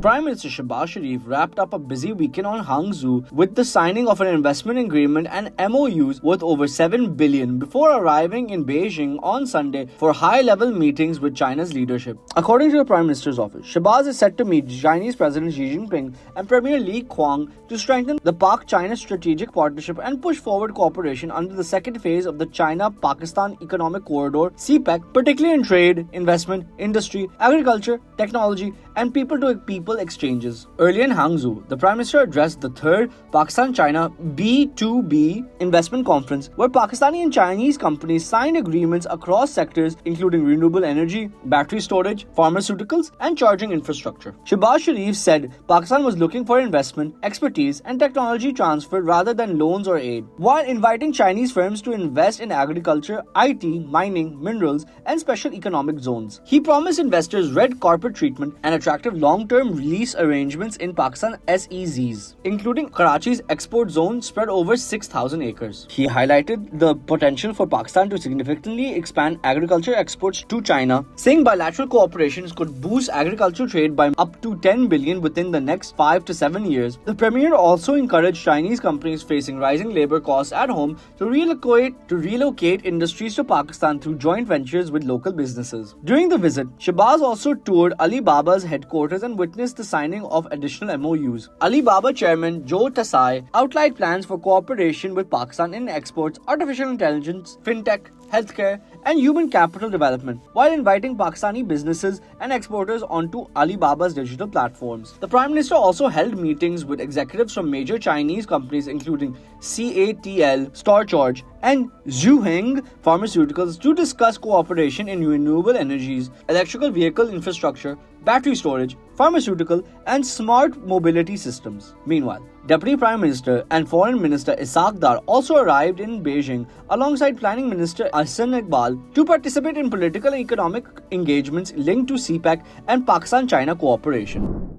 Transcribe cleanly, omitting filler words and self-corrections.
Prime Minister Shehbaz Sharif wrapped up a busy weekend on Hangzhou with the signing of an investment agreement and MOUs worth over $7 billion before arriving in Beijing on Sunday for high-level meetings with China's leadership. According to the Prime Minister's office, Shehbaz is set to meet Chinese President Xi Jinping and Premier Li Qiang to strengthen the Pak-China strategic partnership and push forward cooperation under the second phase of the China-Pakistan Economic Corridor (CPEC), particularly in trade, investment, industry, agriculture, technology, and people-to-people exchanges. Earlier in Hangzhou, the Prime Minister addressed the third Pakistan-China B2B investment conference, where Pakistani and Chinese companies signed agreements across sectors including renewable energy, battery storage, pharmaceuticals, and charging infrastructure. Shehbaz Sharif said Pakistan was looking for investment, expertise, and technology transfer rather than loans or aid, while inviting Chinese firms to invest in agriculture, IT, mining, minerals, and special economic zones. He promised investors red carpet treatment and attractive long-term lease arrangements in Pakistan SEZs, including Karachi's export zone spread over 6,000 acres. He highlighted the potential for Pakistan to significantly expand agriculture exports to China, saying bilateral cooperations could boost agricultural trade by up to $10 billion within the next 5 to 7 years. The Premier also encouraged Chinese companies facing rising labor costs at home to relocate industries to Pakistan through joint ventures with local businesses. During the visit, Shehbaz also toured Alibaba's headquarters and witnessed the signing of additional MOUs. Alibaba chairman Joe Tsai outlined plans for cooperation with Pakistan in exports, artificial intelligence, fintech, healthcare, and human capital development, while inviting Pakistani businesses and exporters onto Alibaba's digital platforms. The Prime Minister also held meetings with executives from major Chinese companies including CATL, StarCharge, and Zhuheng Pharmaceuticals to discuss cooperation in renewable energies, electrical vehicle infrastructure, battery storage, pharmaceutical, and smart mobility systems. Meanwhile, Deputy Prime Minister and Foreign Minister Ishaq Dar also arrived in Beijing alongside Planning Minister Ahsan Iqbal to participate in political and economic engagements linked to CPEC and Pakistan-China cooperation.